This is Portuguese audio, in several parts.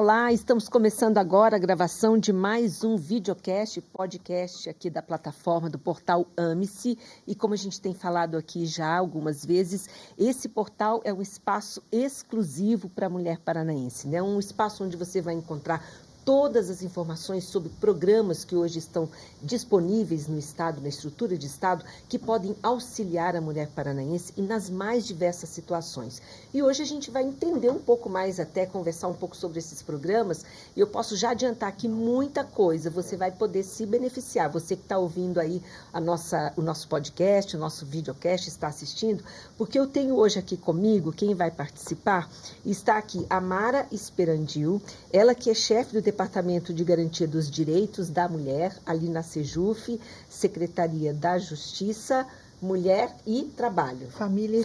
olá! Estamos começando agora a gravação de mais um videocast, podcast aqui da plataforma do portal Ame-se. E como a gente tem falado aqui já algumas vezes, esse portal é um espaço exclusivo para a mulher paranaense, né? Um espaço onde você vai encontrar todas as informações sobre programas que hoje estão disponíveis no Estado, na estrutura de Estado, que podem auxiliar a mulher paranaense e nas mais diversas situações. E hoje a gente vai entender um pouco mais, até conversar um pouco sobre esses programas, e eu posso já adiantar aqui muita coisa, você vai poder se beneficiar, você que está ouvindo aí o nosso podcast, o nosso videocast, está assistindo, porque eu tenho hoje aqui comigo, quem vai participar, está aqui a Mara Esperandil, ela que é chefe do Departamento de Garantia dos Direitos da Mulher, ali na Sejuf, Secretaria da Justiça, Mulher e Trabalho. Família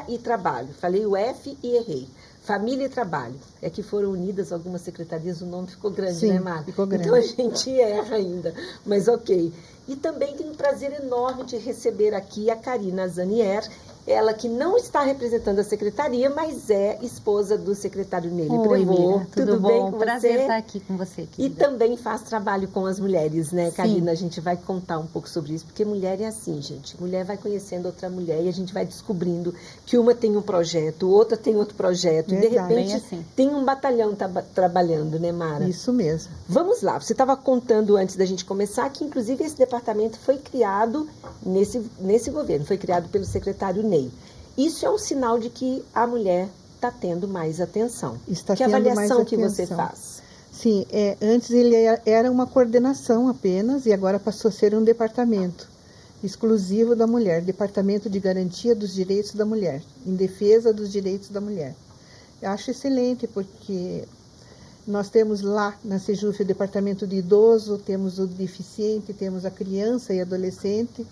e Trabalho. Falei o F e errei. Família e Trabalho. É que foram unidas algumas secretarias, o nome ficou grande, Sim, né, Mara? Ficou grande. Então a gente erra ainda, mas ok. E também tenho um prazer enorme de receber aqui a Karina Zanier, ela que não está representando a secretaria, mas é esposa do secretário Nele Oi, Prevô. Mira, tudo bem bom? com Prazer você? estar aqui com você, querida. E também faz trabalho com as mulheres, né, Karina? Sim. A gente vai contar um pouco sobre isso, porque mulher é assim, gente. Mulher vai conhecendo outra mulher e a gente vai descobrindo que uma tem um projeto, outra tem outro projeto. Verdade. E, de repente, Bem assim. tem um batalhão trabalhando, né, Mara? Isso mesmo. Vamos lá, você estava contando antes da gente começar que, inclusive, esse departamento foi criado nesse governo, foi criado pelo secretário Ney. Isso é um sinal de que a mulher está tendo mais atenção. Está que tendo avaliação mais que você atenção. faz? Sim, antes ele era uma coordenação apenas e agora passou a ser um departamento exclusivo da mulher, Departamento de Garantia dos Direitos da Mulher, em defesa dos direitos da mulher. Eu acho excelente porque nós temos lá na Sejuf o departamento de idoso, temos o deficiente, temos a criança e adolescente,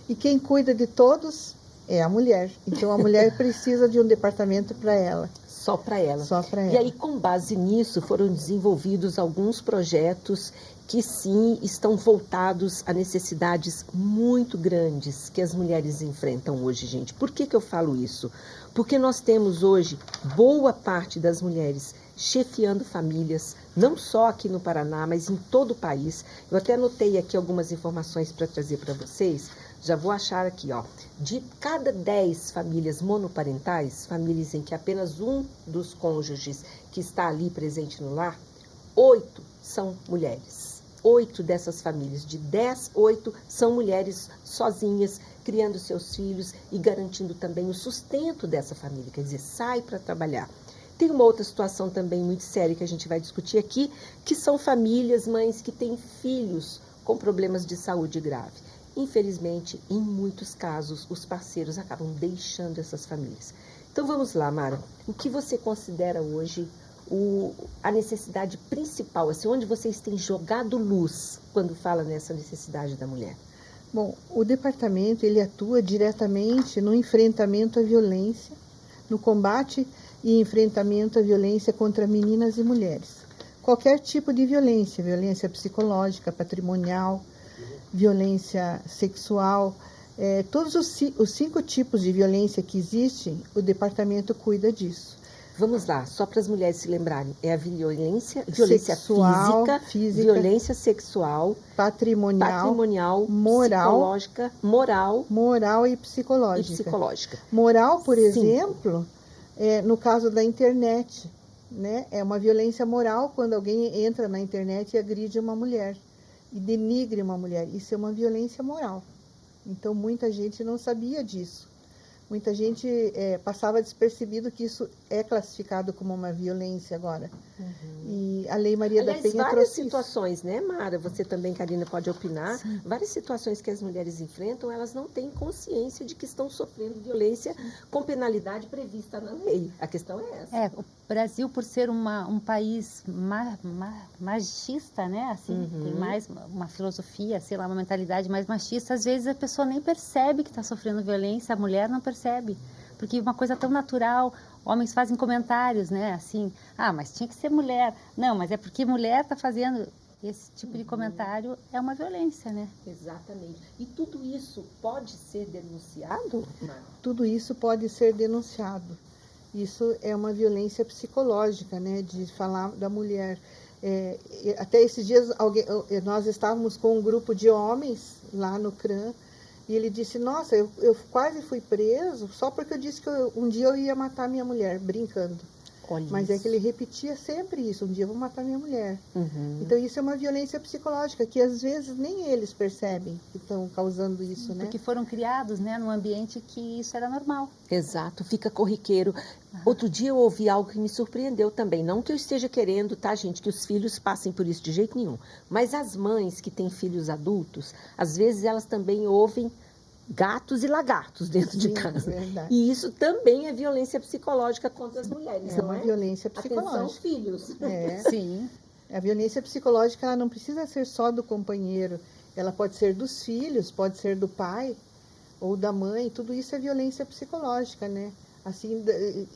e quem cuida de todos é a mulher. Então a mulher precisa de um departamento para ela. Só para ela. Só para ela. E aí, com base nisso, foram desenvolvidos alguns projetos que sim estão voltados a necessidades muito grandes que as mulheres enfrentam hoje, gente. Por que eu falo isso? Porque nós temos hoje boa parte das mulheres chefiando famílias, não só aqui no Paraná, mas em todo o país. Eu até anotei aqui algumas informações para trazer para vocês. Já vou achar aqui, ó. De cada 10 famílias monoparentais, famílias em que apenas um dos cônjuges que está ali presente no lar, 8 são mulheres. 8 dessas famílias, de 10, 8 são mulheres sozinhas, criando seus filhos e garantindo também o sustento dessa família, quer dizer, sai para trabalhar. Tem uma outra situação também muito séria que a gente vai discutir aqui, que são famílias, mães que têm filhos com problemas de saúde grave. Infelizmente, em muitos casos, os parceiros acabam deixando essas famílias. Então vamos lá, Mara. O que você considera hoje a necessidade principal, assim, onde vocês têm jogado luz quando fala nessa necessidade da mulher? Bom, o departamento ele atua diretamente no enfrentamento à violência, no combate e enfrentamento à violência contra meninas e mulheres. Qualquer tipo de violência, violência psicológica, patrimonial, violência sexual, todos os 5 tipos de violência que existem, o departamento cuida disso. Vamos lá, só para as mulheres se lembrarem, é a violência sexual, física, violência sexual, patrimonial, moral, psicológica, moral e psicológica. Moral, por Sim. exemplo, no caso da internet, né? É uma violência moral quando alguém entra na internet e agride uma mulher e denigre uma mulher. Isso é uma violência moral. Então, muita gente não sabia disso. Muita gente passava despercebido que isso é classificado como uma violência agora. Uhum. E a Lei Maria da Penha várias trouxe situações, né, Mara? Você também, Karina, pode opinar. Sim. Várias situações que as mulheres enfrentam, elas não têm consciência de que estão sofrendo violência com penalidade prevista na lei. A questão é essa. O Brasil, por ser um país machista, né? Assim, tem mais uma filosofia, sei lá, uma mentalidade mais machista. Às vezes a pessoa nem percebe que está sofrendo violência, a mulher não percebe. Porque uma coisa tão natural, homens fazem comentários, né? Assim, mas tinha que ser mulher. Não, mas é porque mulher está fazendo esse tipo de comentário, é uma violência, né? Exatamente. E tudo isso pode ser denunciado? Tudo isso pode ser denunciado. Isso é uma violência psicológica, né, de falar da mulher. Até esses dias nós estávamos com um grupo de homens lá no CRAM e ele disse, nossa, eu quase fui preso só porque eu disse que um dia eu ia matar minha mulher, brincando. Olha Mas isso. é que ele repetia sempre isso, um dia eu vou matar minha mulher. Uhum. Então isso é uma violência psicológica que às vezes nem eles percebem que estão causando isso, né? Porque foram criados, né, num ambiente que isso era normal. Exato, fica corriqueiro. Outro dia eu ouvi algo que me surpreendeu também. Não que eu esteja querendo, tá, gente, que os filhos passem por isso de jeito nenhum. Mas as mães que têm filhos adultos, às vezes elas também ouvem gatos e lagartos dentro de Sim, casa. verdade. E isso também é violência psicológica contra as mulheres, É não uma é? violência Atenção, psicológica. filhos. Sim. A violência psicológica ela não precisa ser só do companheiro, ela pode ser dos filhos, pode ser do pai ou da mãe, tudo isso é violência psicológica, né? Assim,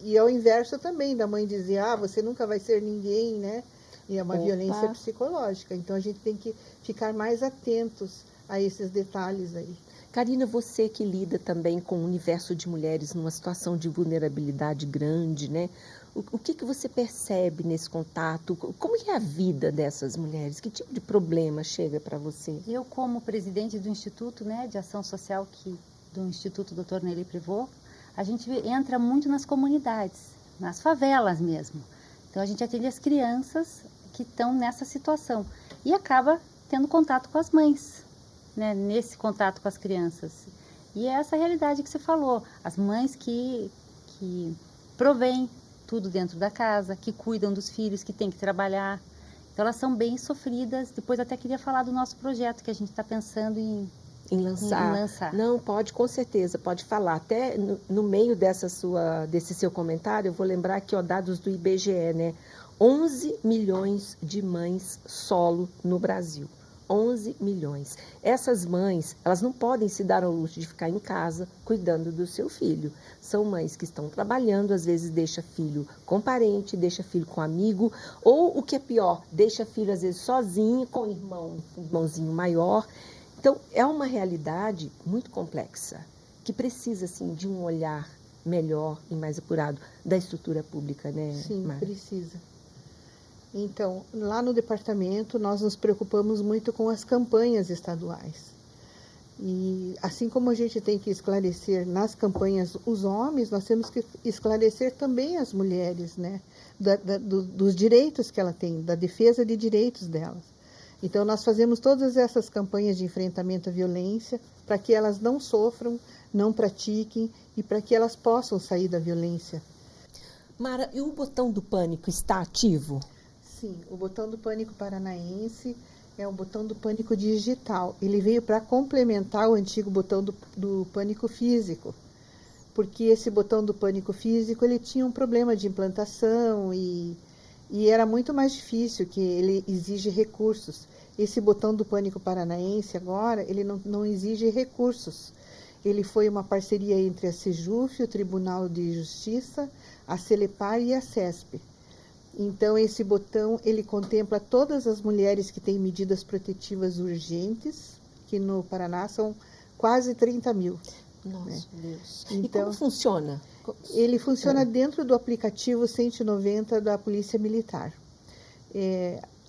e ao inverso também, da mãe dizer, ah, você nunca vai ser ninguém, né? E é uma violência psicológica, então a gente tem que ficar mais atentos a esses detalhes aí. Karina, você que lida também com o universo de mulheres numa situação de vulnerabilidade grande, né? O que você percebe nesse contato? Como é a vida dessas mulheres? Que tipo de problema chega para você? Eu, como presidente do Instituto, né, de Ação Social do Instituto Dr. Nelly Prevot, a gente entra muito nas comunidades, nas favelas mesmo. Então a gente atende as crianças que estão nessa situação e acaba tendo contato com as mães, né, nesse contato com as crianças. E é essa realidade que você falou, as mães que provêm tudo dentro da casa, que cuidam dos filhos, que têm que trabalhar. Então elas são bem sofridas. Depois até queria falar do nosso projeto que a gente está pensando em lançar. Não, pode, com certeza, pode falar. Até no meio desse seu comentário, eu vou lembrar aqui, ó, dados do IBGE, né? 11 milhões de mães solo no Brasil. 11 milhões. Essas mães, elas não podem se dar ao luxo de ficar em casa cuidando do seu filho. São mães que estão trabalhando, às vezes deixa filho com parente, deixa filho com amigo, ou o que é pior, deixa filho às vezes sozinho, com irmãozinho maior. Então, é uma realidade muito complexa, que precisa, assim, de um olhar melhor e mais apurado da estrutura pública, né, Sim, Mara? precisa. Então, lá no departamento, nós nos preocupamos muito com as campanhas estaduais. E assim como a gente tem que esclarecer nas campanhas os homens, nós temos que esclarecer também as mulheres, né? Dos direitos que ela tem, da defesa de direitos delas. Então, nós fazemos todas essas campanhas de enfrentamento à violência para que elas não sofram, não pratiquem e para que elas possam sair da violência. Mara, e o botão do pânico está ativo? Sim, o botão do pânico paranaense é o botão do pânico digital. Ele veio para complementar o antigo botão do pânico físico, porque esse botão do pânico físico ele tinha um problema de implantação e era muito mais difícil, que ele exige recursos. Esse botão do pânico paranaense agora, ele não exige recursos. Ele foi uma parceria entre a Sejuf, o Tribunal de Justiça, a Celepar e a CESP. Então, esse botão, ele contempla todas as mulheres que têm medidas protetivas urgentes, que no Paraná são quase 30 mil. Nossa, né? Deus. Então, e como funciona? Ele funciona dentro do aplicativo 190 da Polícia Militar.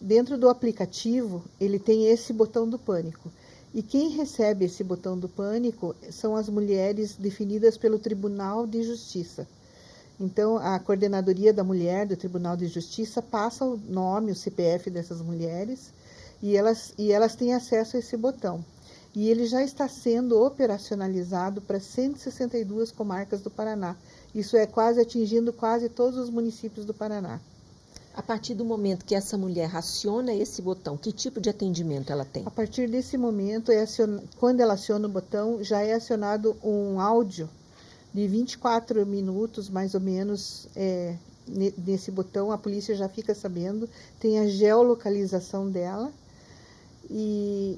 Dentro do aplicativo, ele tem esse botão do pânico. E quem recebe esse botão do pânico são as mulheres definidas pelo Tribunal de Justiça. Então, a Coordenadoria da Mulher do Tribunal de Justiça passa o nome, o CPF dessas mulheres, e elas têm acesso a esse botão. E ele já está sendo operacionalizado para 162 comarcas do Paraná. Isso é atingindo quase todos os municípios do Paraná. A partir do momento que essa mulher aciona esse botão, que tipo de atendimento ela tem? A partir desse momento, quando ela aciona o botão, já é acionado um áudio de 24 minutos, mais ou menos, nesse botão. A polícia já fica sabendo, tem a geolocalização dela. E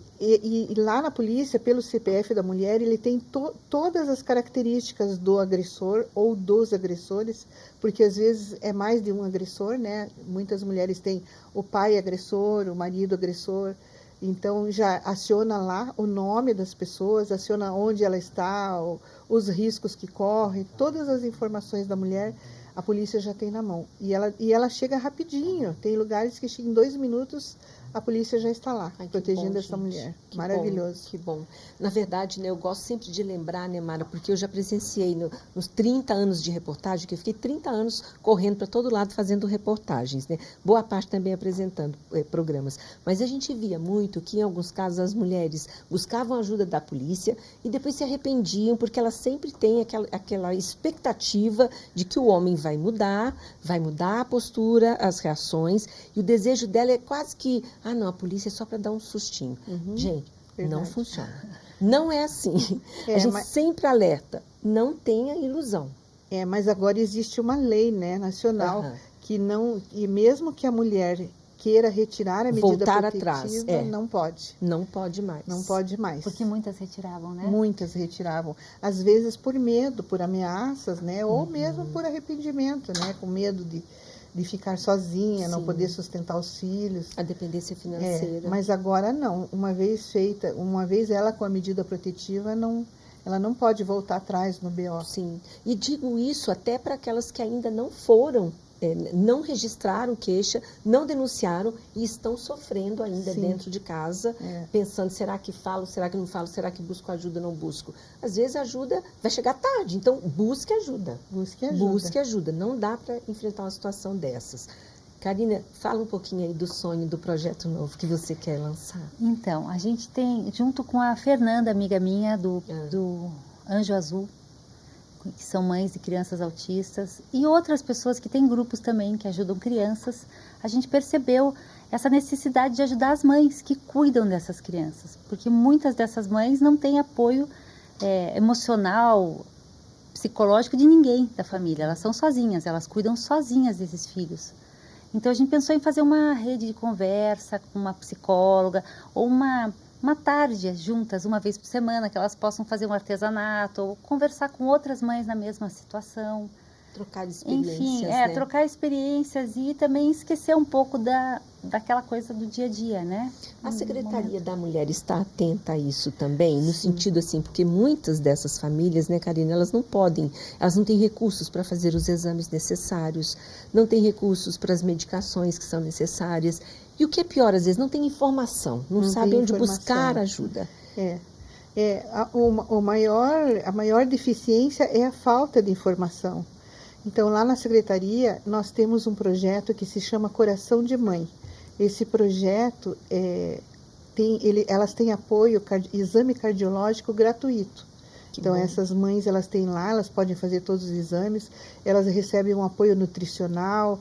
lá na polícia, pelo CPF da mulher, ele tem todas as características do agressor ou dos agressores, porque às vezes é mais de um agressor, né? Muitas mulheres têm o pai agressor, o marido agressor. Então, já aciona lá o nome das pessoas, aciona onde ela está, os riscos que corre, todas as informações da mulher, a polícia já tem na mão. E ela chega rapidinho. Tem lugares que em 2 minutos a polícia já está lá, protegendo essa mulher. Maravilhoso. Que bom. Na verdade, né, eu gosto sempre de lembrar, né, Mara, porque eu já presenciei nos 30 anos de reportagem, que eu fiquei 30 anos correndo para todo lado fazendo reportagens, né? Boa parte também apresentando programas. Mas a gente via muito que, em alguns casos, as mulheres buscavam ajuda da polícia e depois se arrependiam, porque elas sempre têm aquela expectativa de que o homem vai mudar a postura, as reações, e o desejo dela é quase que, não, a polícia é só para dar um sustinho. Gente, verdade. Não funciona. Não é assim. A gente sempre alerta, não tenha ilusão. Mas agora existe uma lei, né, nacional, que não, e mesmo que a mulher queira retirar a medida voltar protetiva, atrás, não pode. Não pode mais. Não pode mais. Porque muitas retiravam, né? Muitas retiravam. Às vezes por medo, por ameaças, né? Ou mesmo por arrependimento, né? Com medo de ficar sozinha, não poder sustentar os filhos. A dependência financeira. Mas agora não. Uma vez ela com a medida protetiva, ela não pode voltar atrás no BO. Sim. E digo isso até para aquelas que ainda não foram, não registraram queixa, não denunciaram e estão sofrendo ainda dentro de casa, pensando, será que falo, será que não falo, será que busco ajuda, não busco? Às vezes a ajuda vai chegar tarde, então busque ajuda. Busque ajuda. Busque ajuda, não dá para enfrentar uma situação dessas. Karina, fala um pouquinho aí do sonho do projeto novo que você quer lançar. Então, a gente tem, junto com a Fernanda, amiga minha, do Anjo Azul, que são mães de crianças autistas, e outras pessoas que têm grupos também que ajudam crianças, a gente percebeu essa necessidade de ajudar as mães que cuidam dessas crianças, porque muitas dessas mães não têm apoio emocional, psicológico de ninguém da família, elas são sozinhas, elas cuidam sozinhas desses filhos. Então a gente pensou em fazer uma rede de conversa com uma psicóloga, ou uma tarde juntas, uma vez por semana, que elas possam fazer um artesanato, ou conversar com outras mães na mesma situação. Trocar experiências, enfim, né? Trocar experiências e também esquecer um pouco daquela coisa do dia a dia, né? A Secretaria da Mulher está atenta a isso também, no sentido assim, porque muitas dessas famílias, né, Karina, elas não têm recursos para fazer os exames necessários, não têm recursos para as medicações que são necessárias, e o que é pior, às vezes, não tem informação, não sabem onde buscar ajuda. A maior deficiência é a falta de informação. Então, lá na Secretaria, nós temos um projeto que se chama Coração de Mãe. Esse projeto, elas têm apoio, exame cardiológico gratuito. Então, essas mães, elas têm lá, elas podem fazer todos os exames, elas recebem um apoio nutricional,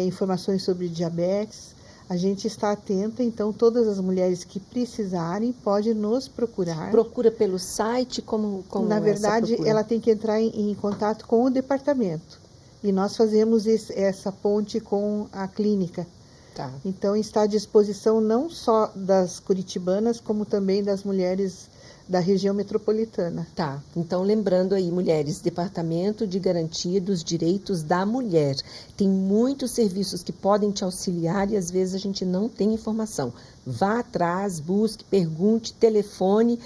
informações sobre diabetes. A gente está atenta, então todas as mulheres que precisarem podem nos procurar. Procura pelo site? Como Na verdade, ela tem que entrar em contato com o departamento. E nós fazemos essa ponte com a clínica. Tá. Então está à disposição não só das curitibanas, como também das mulheres da região metropolitana. Tá, então lembrando aí, mulheres, Departamento de Garantia dos Direitos da Mulher. Tem muitos serviços que podem te auxiliar e às vezes a gente não tem informação. Vá atrás, busque, pergunte, telefone.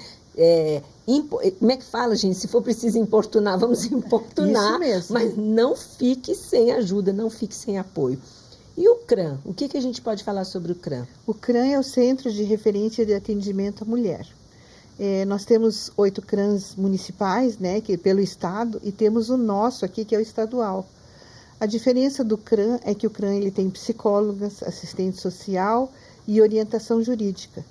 Como é que fala, gente? Se for preciso importunar, vamos importunar. Isso mesmo. Mas não fique sem ajuda, não fique sem apoio. E o CRAM? O que a gente pode falar sobre o CRAM? O CRAM é o Centro de Referência de Atendimento à Mulher. Nós temos 8 CRAMs municipais, né, pelo estado, e temos o nosso aqui, que é o estadual. A diferença do CRAM é que o CRAM ele tem psicólogas, assistente social e orientação jurídica.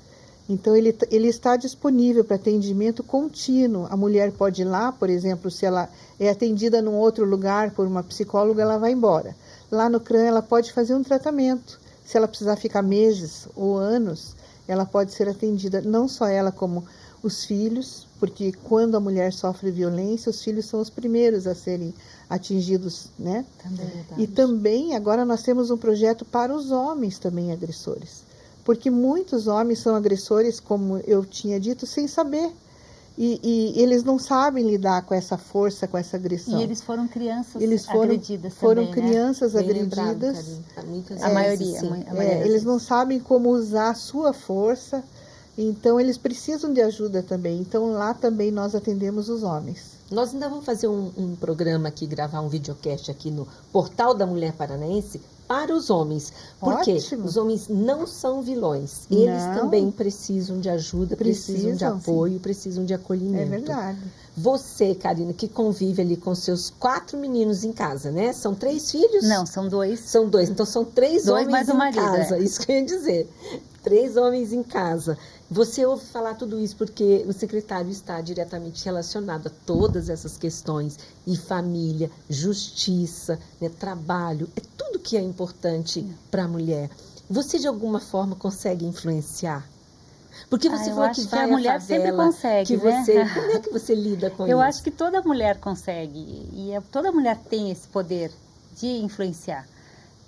Então, ele está disponível para atendimento contínuo. A mulher pode ir lá, por exemplo, se ela é atendida num outro lugar por uma psicóloga, ela vai embora. Lá no CRAM, ela pode fazer um tratamento. Se ela precisar ficar meses ou anos, ela pode ser atendida, não só ela, como os filhos, porque quando a mulher sofre violência, os filhos são os primeiros a serem atingidos, né? E também, agora nós temos um projeto para os homens também agressores. Porque muitos homens são agressores, como eu tinha dito, sem saber. E eles não sabem lidar com essa força, com essa agressão. E eles foram crianças agredidas foram também, crianças né? agredidas. A maioria. Eles não sabem como usar a sua força. Então, eles precisam de ajuda também. Então, lá também nós atendemos os homens. Nós ainda vamos fazer um programa aqui, gravar um videocast aqui no Portal da Mulher Paranaense para os homens. Porque Ótimo. os homens não são vilões. Eles Não. também precisam de ajuda, precisam de apoio, sim. precisam de acolhimento. É verdade. Você, Karina, que convive ali com seus 4 meninos em casa, né? São 3 filhos? Não, são 2. São 2, então são 3 2 homens mais o em marido, casa, é. isso que eu ia dizer. 3 homens em casa. Você ouve falar tudo isso porque o secretário está diretamente relacionado a todas essas questões, e família, justiça, né, trabalho, é tudo que é importante para a mulher. Você, de alguma forma, consegue influenciar? Porque você eu falou acho que que vai a mulher à sempre favela, consegue, que né? você... Como é que você lida com isso? Eu acho que toda mulher consegue, e toda mulher tem esse poder de influenciar.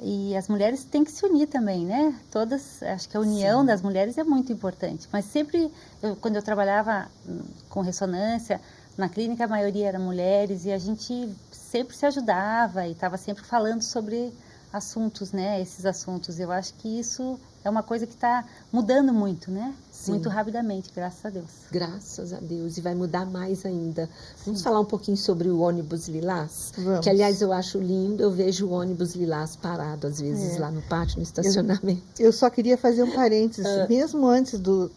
E as mulheres têm que se unir também, né? Todas, acho que a união Sim. das mulheres é muito importante. Mas sempre, quando eu trabalhava com ressonância, na clínica a maioria eram mulheres e a gente sempre se ajudava e estava sempre falando sobre assuntos, né? Esses assuntos. Eu acho que isso é uma coisa que está mudando muito, né? Sim. Muito rapidamente, graças a Deus. Graças a Deus, e vai mudar mais ainda. Vamos falar um pouquinho sobre o ônibus lilás? Vamos. Que, aliás, eu acho lindo, eu vejo o ônibus lilás parado, às vezes, lá no pátio, no estacionamento. Eu só queria fazer um parênteses. Mesmo antes do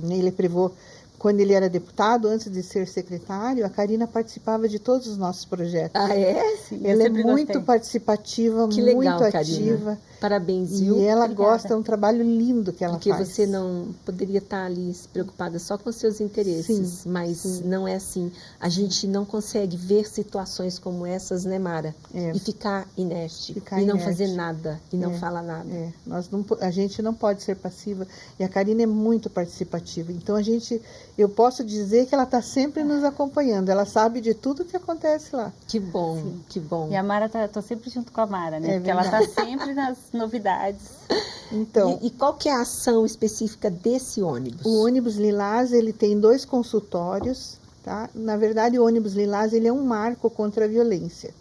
Neile Prevot, quando ele era deputado, antes de ser secretário, a Karina participava de todos os nossos projetos. Ah, é? Sim, Ela é sempre muito gostei. participativa, Que muito legal, ativa. Karina. Parabéns, viu? E ela Obrigada. gosta, é um trabalho lindo que ela Porque faz. você não poderia estar ali preocupada só com seus interesses, Sim, mas sim. não é assim. A gente não consegue ver situações como essas, né, Mara? É. E ficar inerte, Ficar e não inerte. fazer nada, e não É. falar nada. É, a gente não pode ser passiva, e a Karina é muito participativa, então eu posso dizer que ela está sempre nos acompanhando, ela sabe de tudo que acontece lá. Que bom, Sim. que bom. E a Mara, tô sempre junto com a Mara, né? É Porque ela verdade. tá sempre nas novidades. Então, E qual que é a ação específica desse ônibus? o ônibus Lilás, ele tem 2 consultórios, tá? Na verdade, o ônibus Lilás, ele é um marco contra a violência.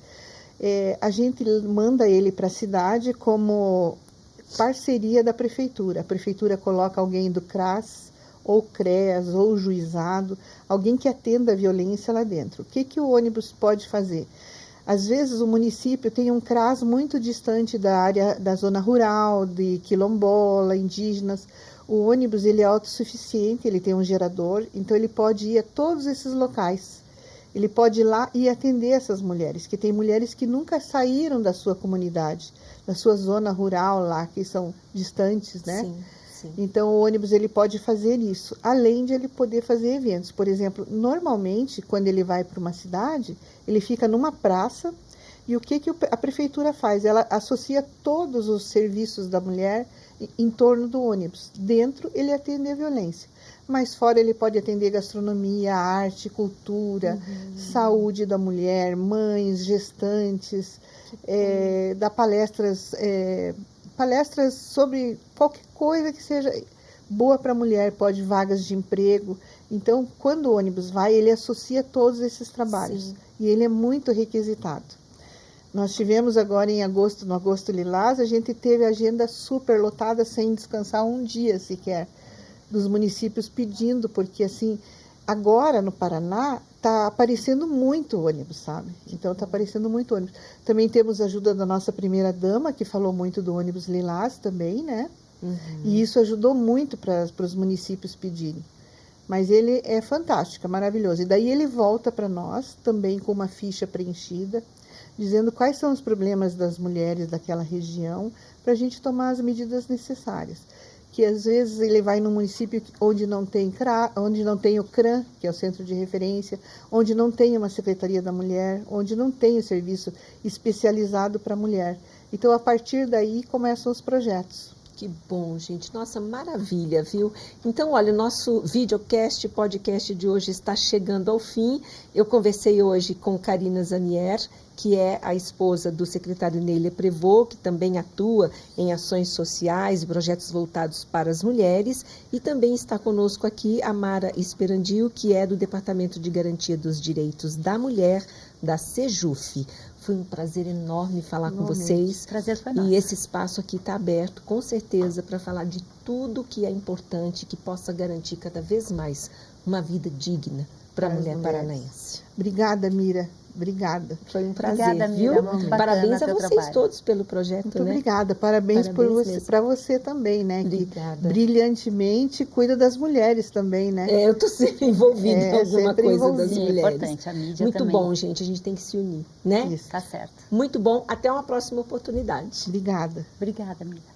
A gente manda ele para a cidade como parceria da prefeitura. A prefeitura coloca alguém do CRAS, ou CREAS, ou juizado, alguém que atenda a violência lá dentro. O que o ônibus pode fazer? Às vezes o município tem um CRAS muito distante da área da zona rural, de quilombola, indígenas. O ônibus, ele é autossuficiente, ele tem um gerador, então ele pode ir a todos esses locais. Ele pode ir lá e atender essas mulheres, que tem mulheres que nunca saíram da sua comunidade, da sua zona rural lá, que são distantes, né? Sim, sim. Então, o ônibus, ele pode fazer isso, além de ele poder fazer eventos. Por exemplo, normalmente, quando ele vai para uma cidade, ele fica numa praça, e o que a prefeitura faz? Ela associa todos os serviços da mulher em torno do ônibus. Dentro, ele atende a violência, mas fora ele pode atender gastronomia, arte, cultura, saúde da mulher, mães, gestantes, dá palestras sobre qualquer coisa que seja boa para a mulher, pode vagas de emprego. Então, quando o ônibus vai, ele associa todos esses trabalhos. Sim. E ele é muito requisitado. Nós tivemos agora em agosto, no Agosto Lilás, a gente teve a agenda super lotada, sem descansar um dia sequer, dos municípios pedindo, porque assim, agora no Paraná está aparecendo muito ônibus, sabe? Então está aparecendo muito ônibus. Também temos a ajuda da nossa primeira-dama, que falou muito do ônibus Lilás também, né? E isso ajudou muito para os municípios pedirem. Mas ele é fantástico, é maravilhoso. E daí ele volta para nós, também com uma ficha preenchida, dizendo quais são os problemas das mulheres daquela região, para a gente tomar as medidas necessárias. Que às vezes ele vai num município onde não tem o CRAM, que é o Centro de Referência, onde não tem uma Secretaria da Mulher, onde não tem o serviço especializado para a mulher. Então, a partir daí, começam os projetos. Que bom, gente. Nossa, maravilha, viu? Então, olha, o nosso videocast, podcast de hoje está chegando ao fim. Eu conversei hoje com Karina Zanier, que é a esposa do secretário Neile Prevot, que também atua em ações sociais e projetos voltados para as mulheres. E também está conosco aqui a Mara Esperandio, que é do Departamento de Garantia dos Direitos da Mulher, da SEJUF. Foi um prazer enorme falar com vocês. Prazer foi nosso. E esse espaço aqui está aberto, com certeza, para falar de tudo que é importante, que possa garantir cada vez mais uma vida digna para a Para as mulher mulheres. paranaense. Obrigada, Mira. Obrigada. Foi um prazer, Obrigada, viu? Mira, muito bacana Parabéns a teu vocês trabalho. todos pelo projeto, Muito né? obrigada. Parabéns Parabéns para mesmo. você também, né? Obrigada. Que brilhantemente cuida das mulheres também, né? Eu estou sempre envolvida em alguma sempre coisa das envolvida. Sim, é mulheres. importante, a mídia Muito também. bom, gente. A gente tem que se unir, né? Isso. Tá certo. Muito bom. Até uma próxima oportunidade. Obrigada. Obrigada, Mira.